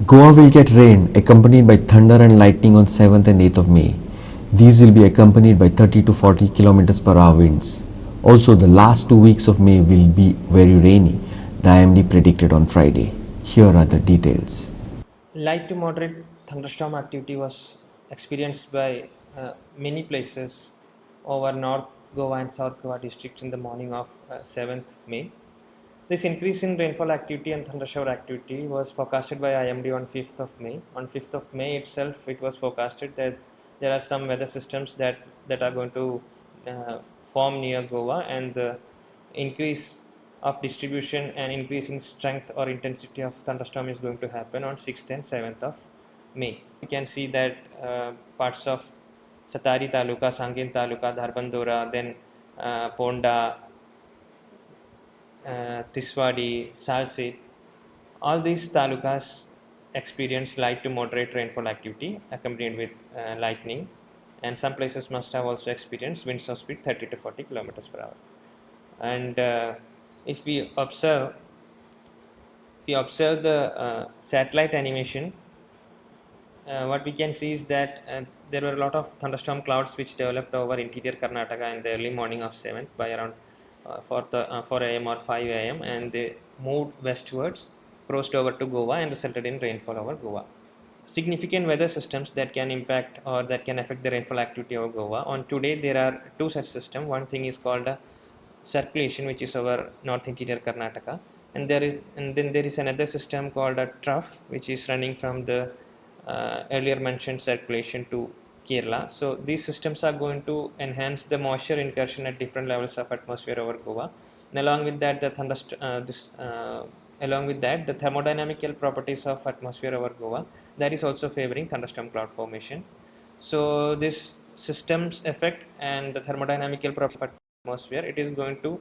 Goa will get rain accompanied by thunder and lightning on 7th and 8th of May. These will be accompanied by 30 to 40 kilometers per hour winds. Also, the last 2 weeks of May will be very rainy, the IMD predicted on Friday. Here are the details. Light to moderate thunderstorm activity was experienced by many places over North Goa and South Goa districts in the morning of 7th May. This increase in rainfall activity and thundershower activity was forecasted by IMD on 5th of May. On 5th of May itself, it was forecasted that there are some weather systems that are going to uh, form near Goa, and the increase of distribution and increase in strength or intensity of thunderstorm is going to happen on 6th and 7th of May. We can see that parts of Satari Taluka, Sangin Taluka, Dharbandora, then Ponda, Tiswadi, Salsit, all these talukas experience light to moderate rainfall activity accompanied with lightning, and some places must have also experienced winds of speed 30 to 40 kilometers per hour. And if we observe the satellite animation, what we can see is that there were a lot of thunderstorm clouds which developed over interior Karnataka in the early morning of 7th by around 4 a.m. or 5 a.m. and they moved westwards, crossed over to Goa and resulted in rainfall over Goa. Significant weather systems that can impact or that can affect the rainfall activity over Goa. On today, there are two such systems. One thing is called a circulation, which is over north interior Karnataka, and then there is another system called a trough, which is running from the earlier mentioned circulation to Kerala. So these systems are going to enhance the moisture incursion at different levels of atmosphere over Goa, and along with that, along with that, the thermodynamical properties of atmosphere over Goa, that is also favoring thunderstorm cloud formation. So this system's effect and the thermodynamical properties of atmosphere, it is going to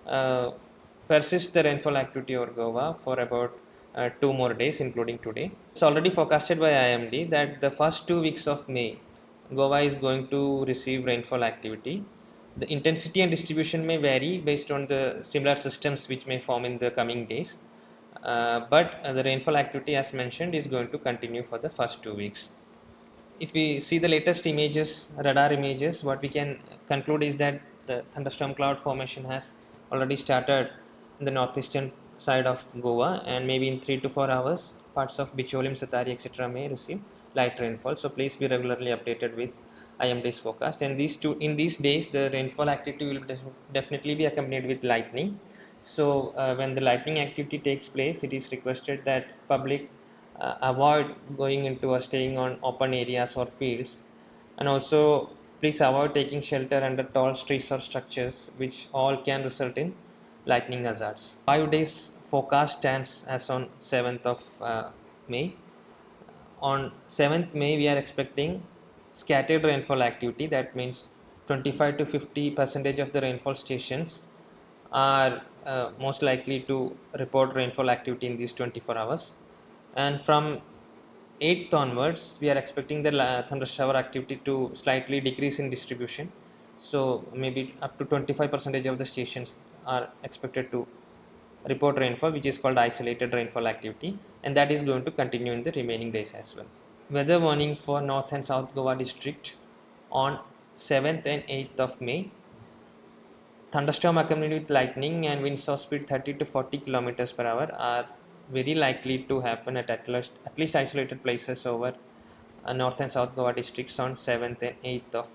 uh, persist the rainfall activity over Goa for about 2 more days, including today. It's already forecasted by IMD that the first 2 weeks of May, Goa is going to receive rainfall activity. The intensity and distribution may vary based on the similar systems which may form in the coming days. But the rainfall activity, as mentioned, is going to continue for the first 2 weeks. If we see the latest images, radar images, what we can conclude is that the thunderstorm cloud formation has already started in the northeastern side of Goa, and maybe in 3 to 4 hours, parts of Bicholim, Satari, etc. may receive light rainfall. So please be regularly updated with IMD's forecast. And in these days, the rainfall activity will definitely be accompanied with lightning. So when the lightning activity takes place, it is requested that public avoid going into or staying on open areas or fields, and also please avoid taking shelter under tall trees or structures, which all can result in lightning hazards. 5 days forecast stands as on 7th of May. On 7th May, we are expecting scattered rainfall activity. That means 25 to 50 percentage of the rainfall stations are most likely to report rainfall activity in these 24 hours. And from 8th onwards, we are expecting the thunder shower activity to slightly decrease in distribution. So maybe up to 25 percentage of the stations are expected to report rainfall, which is called isolated rainfall activity, and that is going to continue in the remaining days as well. Weather warning for North and South Goa district on 7th and 8th of May. Thunderstorm accompanied with lightning and winds of speed 30 to 40 kilometers per hour are very likely to happen at least isolated places over North and South Goa districts on 7th and 8th of